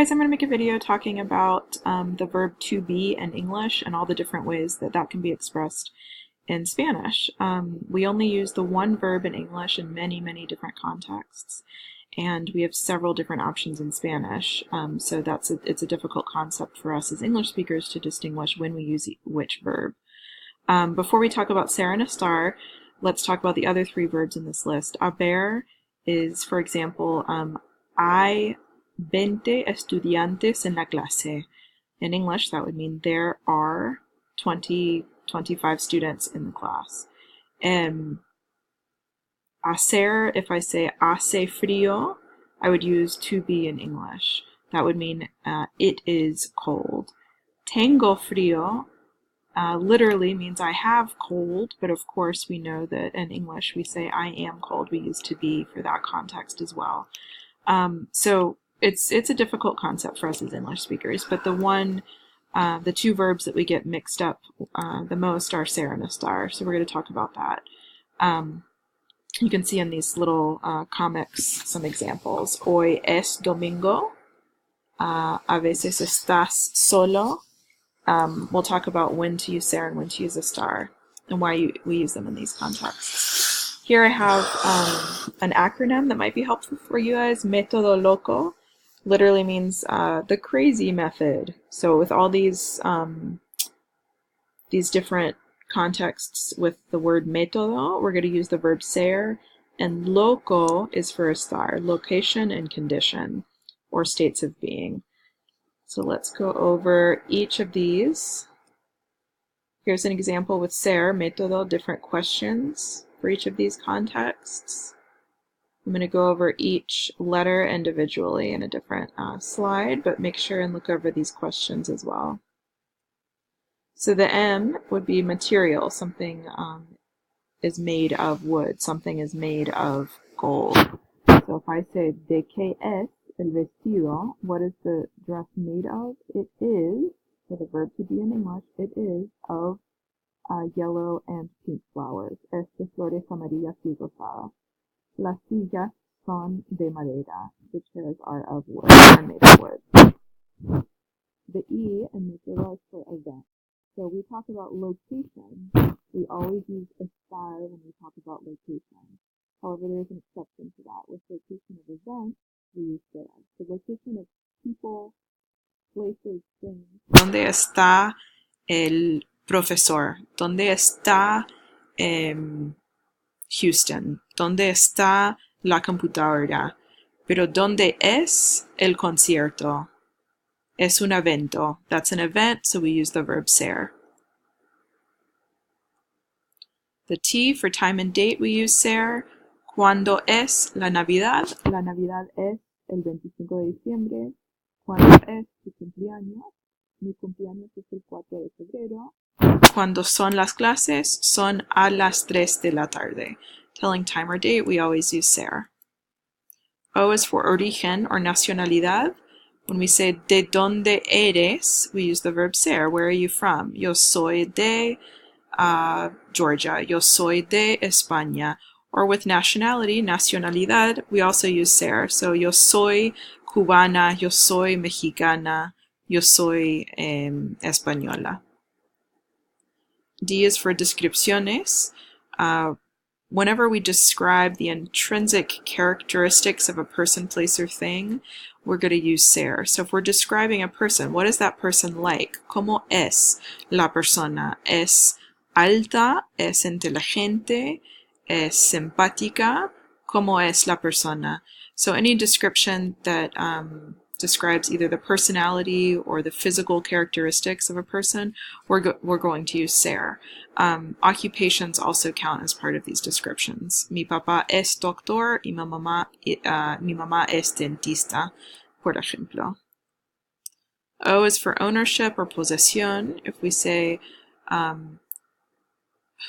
guys, I'm going to make a video talking about the verb to be in English and all the different ways that that can be expressed in Spanish. We only use the one verb in English in many, many different contexts, and we have several different options in Spanish, so it's a difficult concept for us as English speakers to distinguish when we use which verb. Before we talk about ser and estar, let's talk about the other three verbs in this list. Haber is, for example, hay 20 estudiantes en la clase. In English, that would mean there are 25 students in the class. Hacer, if I say hace frío, I would use to be in English. That would mean it is cold. Tengo frío literally means I have cold, but of course we know that in English we say I am cold. We use to be for that context as well. So it's a difficult concept for us as English speakers, but the two verbs that we get mixed up the most are ser and estar, so we're going to talk about that. You can see in these little comics some examples. Hoy es domingo. A veces estás solo. We'll talk about when to use ser and when to use estar and why we use them in these contexts. Here I have an acronym that might be helpful for you guys. Método loco literally means the crazy method. So with all these different contexts with the word método, we're going to use the verb ser, and loco is for estar, location and condition, or states of being. So let's go over each of these. Here's an example with ser, método, different questions for each of these contexts. I'm going to go over each letter individually in a different slide, but make sure and look over these questions as well. So the M would be material. Something is made of wood. Something is made of gold. So if I say, ¿de qué es el vestido? What is the dress made of? It is, for the verb to be in English, it is of yellow and pink flowers. Es de flores amarillas y rosadas. Las sillas son de madera. The chairs are of wood, are made of wood. The E in método is for event. So we talk about location. We always use estar when we talk about location. However, there's an exception to that. With location of events, we use ser. The location of people, places, things. ¿Dónde está el profesor? ¿Dónde está Houston? ¿Dónde está la computadora? Pero ¿dónde es el concierto? Es un evento. That's an event, so we use the verb ser. The T for time and date, we use ser. ¿Cuándo es la Navidad? La Navidad es el 25 de diciembre. ¿Cuándo es tu cumpleaños? Mi cumpleaños es el 4 de febrero. ¿Cuándo son las clases? Son a las 3 de la tarde. Telling time or date, we always use ser. O is for origen or nacionalidad. When we say de dónde eres, we use the verb ser. Where are you from? Yo soy de Georgia. Yo soy de España. Or with nationality, nacionalidad, we also use ser. So yo soy cubana, yo soy mexicana, yo soy española. D is for descripciones. Whenever we describe the intrinsic characteristics of a person, place, or thing, we're going to use ser. So if we're describing a person, what is that person like? ¿Cómo es la persona? ¿Es alta? ¿Es inteligente? ¿Es simpática? ¿Cómo es la persona? So any description that describes either the personality or the physical characteristics of a person, we're going to use ser. Occupations also count as part of these descriptions. Mi papá es doctor y mi mamá es dentista, por ejemplo. O is for ownership or posesión. If we say,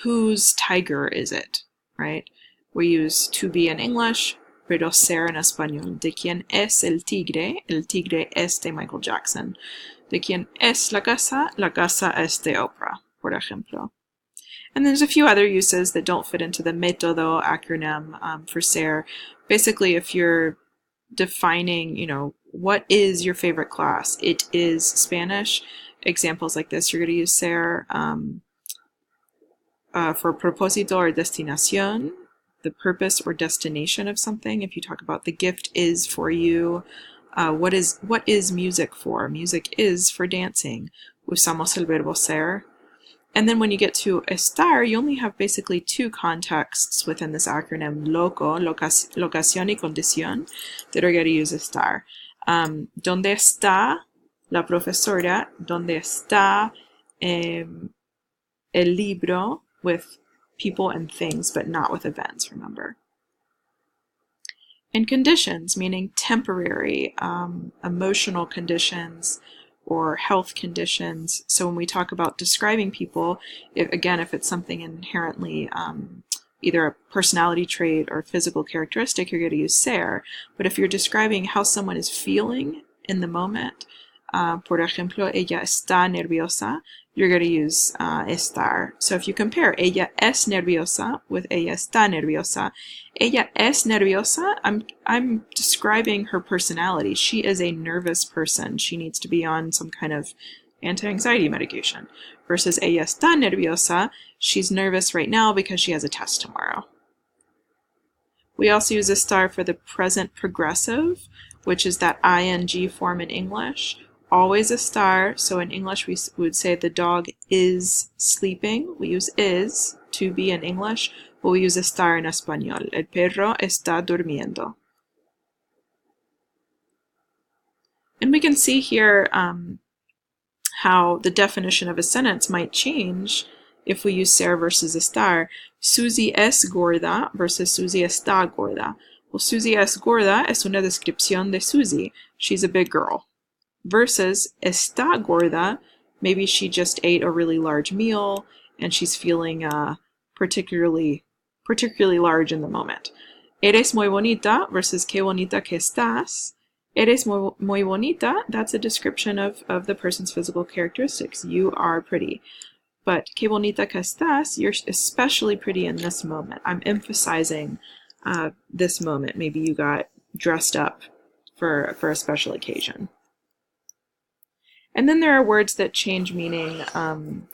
whose tiger is it, right? We use to be in English, pero ser en español. ¿De quién es el tigre? El tigre es de Michael Jackson. ¿De quién es la casa? La casa es de Oprah, por ejemplo. And there's a few other uses that don't fit into the método acronym for ser. Basically, if you're defining, what is your favorite class? It is Spanish. Examples like this, you're going to use ser for propósito or destinación, the purpose or destination of something. If you talk about the gift is for you, what is music for? Music is for dancing. Usamos el verbo ser. And then when you get to estar, you only have basically two contexts within this acronym, loco, locación y condición, that are going to use estar. ¿Dónde está la profesora? ¿Dónde está el libro? With people and things, but not with events, remember. And conditions, meaning temporary, emotional conditions, or health conditions. So when we talk about describing people, if it's something inherently either a personality trait or physical characteristic, you're going to use ser. But if you're describing how someone is feeling in the moment, por ejemplo, ella está nerviosa, you're going to use estar. So if you compare ella es nerviosa with ella está nerviosa, ella es nerviosa, I'm describing her personality. She is a nervous person. She needs to be on some kind of anti-anxiety medication. Versus ella está nerviosa, she's nervous right now because she has a test tomorrow. We also use estar for the present progressive, which is that ing form in English. Always estar, so in English we would say the dog is sleeping. We use is, to be in English, but we use estar in Español. El perro está durmiendo. And we can see here how the definition of a sentence might change if we use ser versus estar. Susie es gorda versus Susie está gorda. Well, Susie es gorda es una descripción de Susie. She's a big girl. Versus está gorda, maybe she just ate a really large meal and she's feeling particularly large in the moment. Eres muy bonita versus qué bonita que estás. Eres muy bonita, that's a description of the person's physical characteristics. You are pretty. But qué bonita que estás, you're especially pretty in this moment. I'm emphasizing this moment. Maybe you got dressed up for a special occasion. And then there are words that change meaning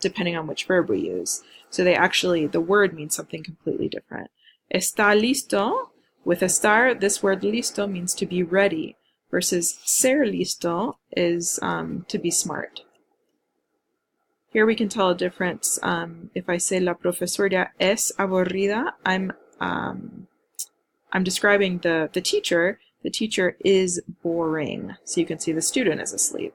depending on which verb we use. So the word means something completely different. Está listo, with estar, this word listo means to be ready, versus ser listo is to be smart. Here we can tell a difference. If I say la profesora es aburrida, I'm describing the teacher. The teacher is boring. So you can see the student is asleep.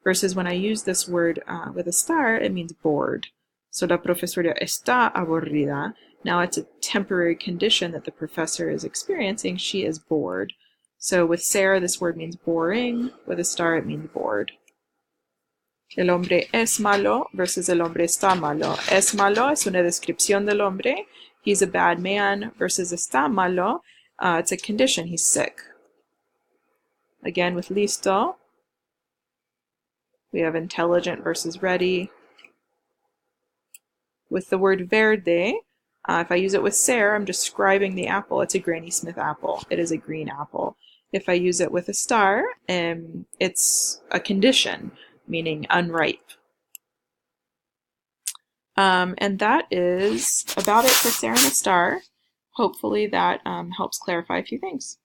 Versus when I use this word with estar, it means bored. So la profesora está aburrida. Now it's a temporary condition that the professor is experiencing. She is bored. So with ser, this word means boring. With estar, it means bored. El hombre es malo versus el hombre está malo. Es malo es una descripción del hombre. He's a bad man. Versus está malo, it's a condition. He's sick. Again, with listo, we have intelligent versus ready. With the word verde, if I use it with ser, I'm describing the apple. It's a Granny Smith apple. It is a green apple. If I use it with estar, it's a condition, meaning unripe. And that is about it for ser and estar. Hopefully that helps clarify a few things.